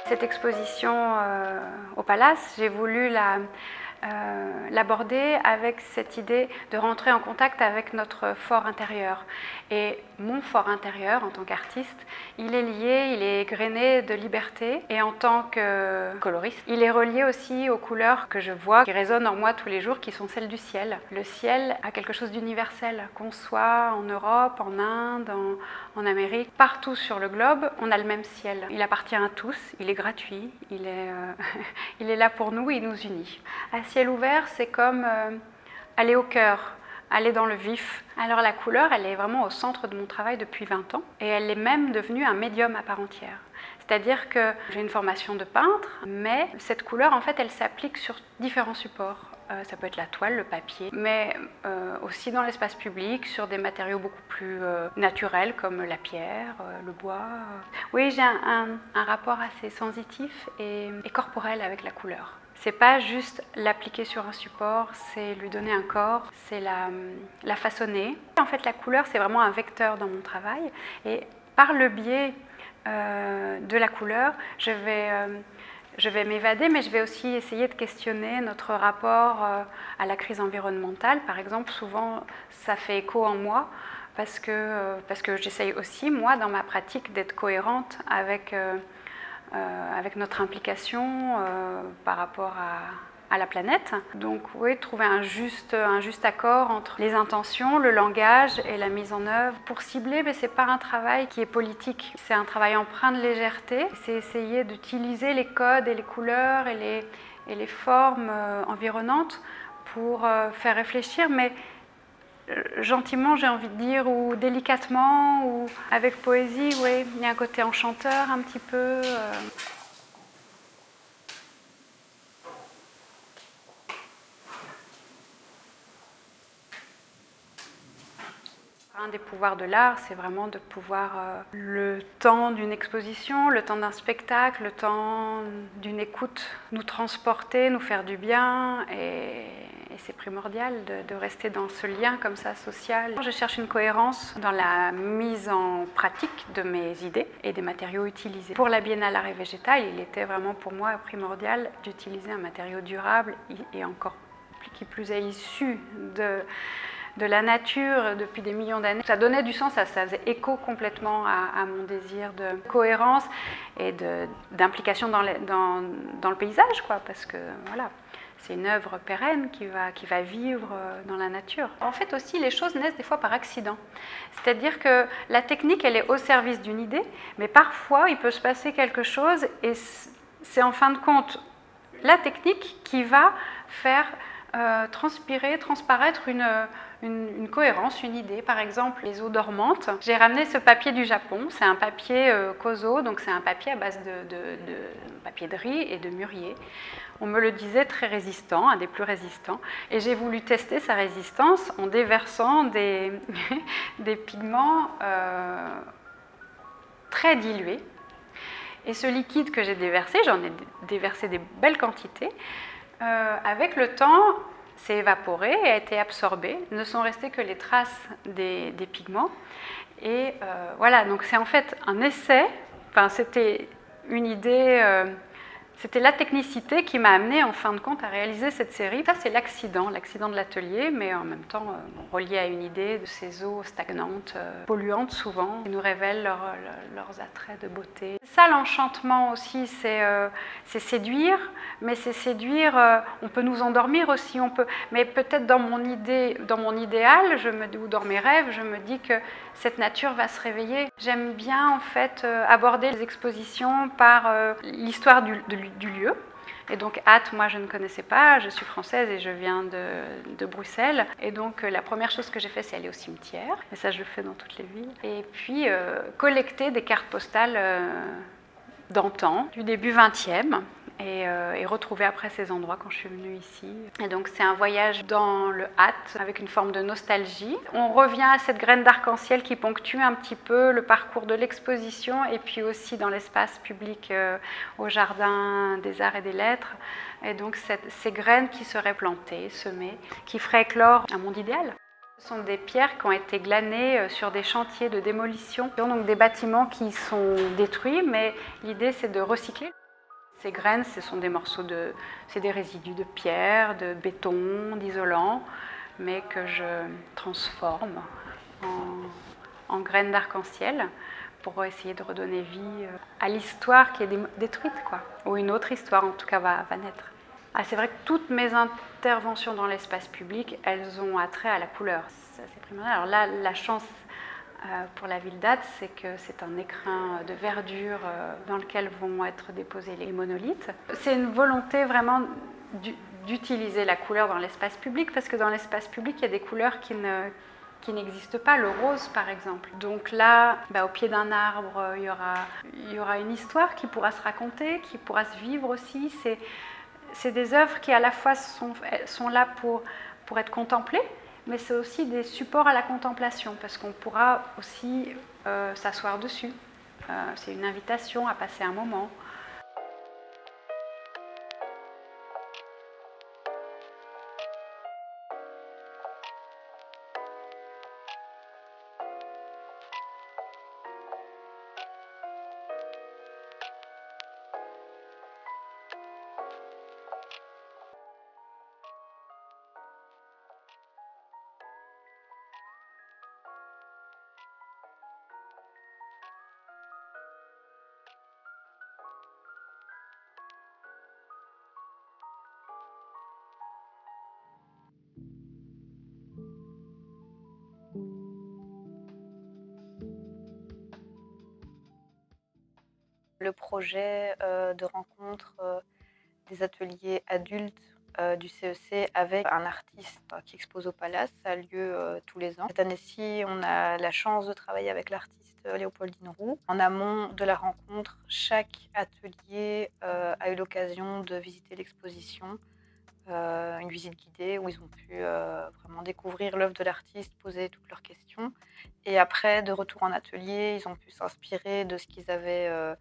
Cette exposition au Palace, j'ai voulu l'aborder avec cette idée de rentrer en contact avec notre fort intérieur. Et mon fort intérieur, en tant qu'artiste, il est lié, il est égrené de liberté. Et en tant que coloriste, il est relié aussi aux couleurs que je vois, qui résonnent en moi tous les jours, qui sont celles du ciel. Le ciel a quelque chose d'universel, qu'on soit en Europe, en Inde, en Amérique, partout sur le globe, on a le même ciel. Il appartient à tous, il est gratuit, il est là pour nous, il nous unit. À ciel ouvert, c'est comme aller au cœur, aller dans le vif. Alors la couleur, elle est vraiment au centre de mon travail depuis 20 ans et elle est même devenue un médium à part entière. C'est-à-dire que j'ai une formation de peintre, mais cette couleur, en fait, elle s'applique sur différents supports. Ça peut être la toile, le papier, mais aussi dans l'espace public, sur des matériaux beaucoup plus naturels comme la pierre, le bois. Oui, j'ai un rapport assez sensitif et corporel avec la couleur. C'est pas juste l'appliquer sur un support, c'est lui donner un corps, c'est la façonner. En fait, la couleur, c'est vraiment un vecteur dans mon travail et par le biais de la couleur, je vais m'évader, mais je vais aussi essayer de questionner notre rapport à la crise environnementale. Par exemple, souvent, ça fait écho en moi parce que j'essaye aussi, moi, dans ma pratique, d'être cohérente avec notre implication par rapport à la planète. Donc oui, trouver un juste accord entre les intentions, le langage et la mise en œuvre. Pour cibler, mais c'est pas un travail qui est politique, c'est un travail empreint de légèreté. C'est essayer d'utiliser les codes et les couleurs et les formes environnantes pour faire réfléchir, mais gentiment, j'ai envie de dire, ou délicatement, ou avec poésie, oui. Il y a un côté enchanteur un petit peu. Un des pouvoirs de l'art, c'est vraiment de pouvoir, le temps d'une exposition, le temps d'un spectacle, le temps d'une écoute, nous transporter, nous faire du bien, et c'est primordial de rester dans ce lien comme ça, social. Je cherche une cohérence dans la mise en pratique de mes idées et des matériaux utilisés. Pour la Biennale Art et Végétal, il était vraiment pour moi primordial d'utiliser un matériau durable et encore qui plus est issu de la nature depuis des millions d'années. Ça donnait du sens, ça faisait écho complètement à mon désir de cohérence et d'implication dans le paysage, quoi, parce que voilà, c'est une œuvre pérenne qui va vivre dans la nature. En fait aussi, les choses naissent des fois par accident. C'est-à-dire que la technique, elle est au service d'une idée, mais parfois, il peut se passer quelque chose et c'est en fin de compte la technique qui va faire transparaître une cohérence, une idée. Par exemple, les eaux dormantes. J'ai ramené ce papier du Japon, c'est un papier kozo, donc c'est un papier à base de papier de riz et de mûrier. On me le disait très résistant, un des plus résistants, et j'ai voulu tester sa résistance en déversant des pigments très dilués. Et ce liquide que j'ai déversé, j'en ai déversé des belles quantités, avec le temps, s'est évaporé et a été absorbé. Ne sont restées que les traces des pigments. Et voilà, donc c'est en fait un essai. Enfin, c'était une idée, c'était la technicité qui m'a amenée en fin de compte à réaliser cette série. Ça, c'est l'accident de l'atelier, mais en même temps relié à une idée de ces eaux stagnantes, polluantes souvent, qui nous révèlent leurs attraits de beauté. Ça, l'enchantement aussi, c'est séduire, mais c'est séduire, on peut nous endormir aussi, mais peut-être dans mon idéal, ou dans mes rêves, je me dis que cette nature va se réveiller. J'aime bien en fait aborder les expositions par l'histoire du lieu. Et donc Ath, moi je ne connaissais pas, je suis française et je viens de Bruxelles. Et donc la première chose que j'ai fait, c'est aller au cimetière. Et ça, je le fais dans toutes les villes. Et puis collecter des cartes postales d'antan, du début 20e. Et retrouver après ces endroits quand je suis venue ici. Et donc c'est un voyage dans le Ath avec une forme de nostalgie. On revient à cette graine d'arc-en-ciel qui ponctue un petit peu le parcours de l'exposition et puis aussi dans l'espace public au Jardin des Arts et des Lettres. Et donc ces graines qui seraient plantées, semées, qui feraient éclore un monde idéal. Ce sont des pierres qui ont été glanées sur des chantiers de démolition, donc des bâtiments qui sont détruits, mais l'idée c'est de recycler. Ces graines, ce sont des c'est des résidus de pierre, de béton, d'isolant, mais que je transforme en graines d'arc-en-ciel pour essayer de redonner vie à l'histoire qui est détruite, quoi. Ou une autre histoire, en tout cas, va naître. Ah, c'est vrai que toutes mes interventions dans l'espace public, elles ont attrait à la couleur. C'est primordial. Alors là, la chance pour la ville d'Ath, c'est que c'est un écrin de verdure dans lequel vont être déposés les monolithes. C'est une volonté vraiment d'utiliser la couleur dans l'espace public, parce que dans l'espace public, il y a des couleurs qui n'existe pas, le rose par exemple. Donc là, au pied d'un arbre, il y aura une histoire qui pourra se raconter, qui pourra se vivre aussi. C'est des œuvres qui à la fois sont là pour être contemplées, mais c'est aussi des supports à la contemplation, parce qu'on pourra aussi s'asseoir dessus. C'est une invitation à passer un moment. Le projet de rencontre des ateliers adultes du CEC avec un artiste qui expose au Palace, ça a lieu tous les ans. Cette année-ci, on a la chance de travailler avec l'artiste Léopoldine Roux. En amont de la rencontre, chaque atelier a eu l'occasion de visiter l'exposition, une visite guidée où ils ont pu vraiment découvrir l'œuvre de l'artiste, poser toutes leurs questions. Et après, de retour en atelier, ils ont pu s'inspirer de ce qu'ils avaient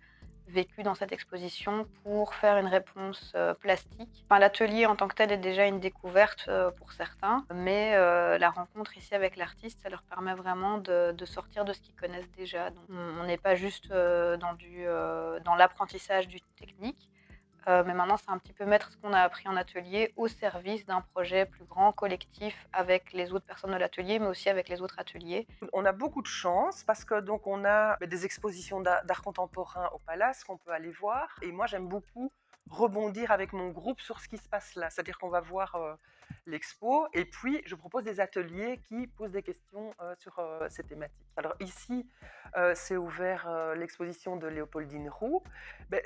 vécu dans cette exposition pour faire une réponse plastique. Enfin, l'atelier en tant que tel est déjà une découverte pour certains, mais la rencontre ici avec l'artiste, ça leur permet vraiment de sortir de ce qu'ils connaissent déjà. Donc, on n'est pas juste dans l'apprentissage d'une technique, mais maintenant, c'est un petit peu mettre ce qu'on a appris en atelier au service d'un projet plus grand, collectif, avec les autres personnes de l'atelier, mais aussi avec les autres ateliers. On a beaucoup de chance parce que donc on a des expositions d'art contemporain au Palace qu'on peut aller voir. Et moi, j'aime beaucoup rebondir avec mon groupe sur ce qui se passe là. C'est-à-dire qu'on va voir l'expo et puis je propose des ateliers qui posent des questions sur ces thématiques. Alors ici, c'est ouvert l'exposition de Léopoldine Roux.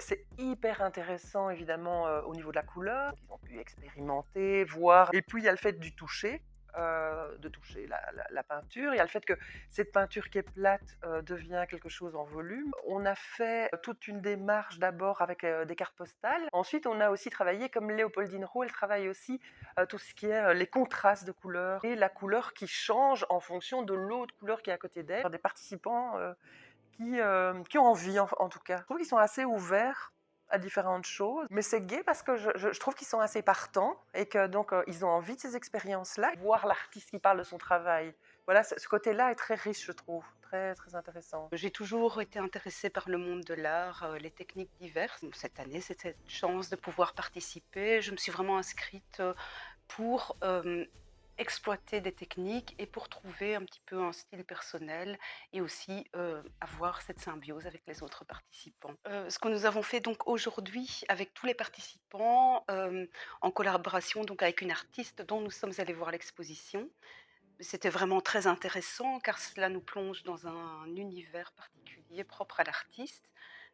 C'est hyper intéressant évidemment au niveau de la couleur. Ils ont pu expérimenter, voir. Et puis il y a le fait du toucher. De toucher la peinture. Il y a le fait que cette peinture qui est plate devient quelque chose en volume. On a fait toute une démarche d'abord avec des cartes postales. Ensuite, on a aussi travaillé, comme Léopoldine Roux, elle travaille aussi tout ce qui est les contrastes de couleurs et la couleur qui change en fonction de l'autre couleur qui est à côté d'elle. Des participants qui ont envie en tout cas. Je trouve qu'ils sont assez ouverts à différentes choses, mais c'est gai parce que je trouve qu'ils sont assez partants et que donc ils ont envie de ces expériences-là. Voir l'artiste qui parle de son travail, voilà, ce côté-là est très riche, je trouve, très très intéressant. J'ai toujours été intéressée par le monde de l'art, les techniques diverses. Cette année, c'était cette chance de pouvoir participer. Je me suis vraiment inscrite pour exploiter des techniques et pour trouver un petit peu un style personnel et aussi avoir cette symbiose avec les autres participants. Ce que nous avons fait donc aujourd'hui avec tous les participants, en collaboration donc avec une artiste dont nous sommes allés voir l'exposition, c'était vraiment très intéressant car cela nous plonge dans un univers particulier propre à l'artiste.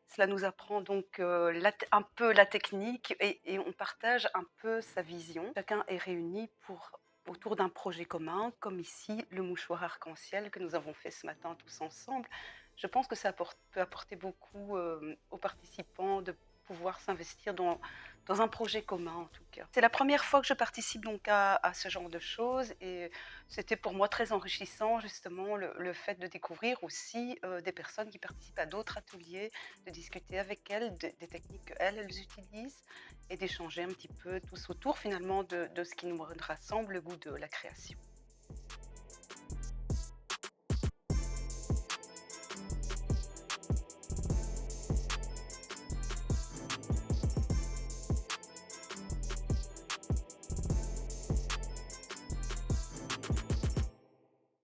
Cela nous apprend donc un peu la technique et on partage un peu sa vision. Chacun est réuni autour d'un projet commun, comme ici le mouchoir arc-en-ciel que nous avons fait ce matin tous ensemble. Je pense que ça peut apporter beaucoup aux participants de pouvoir s'investir dans un projet commun en tout cas. C'est la première fois que je participe donc à ce genre de choses et c'était pour moi très enrichissant justement le fait de découvrir aussi des personnes qui participent à d'autres ateliers, de discuter avec elles des techniques qu'elles elles utilisent et d'échanger un petit peu tous autour finalement de ce qui nous rassemble, le goût de la création.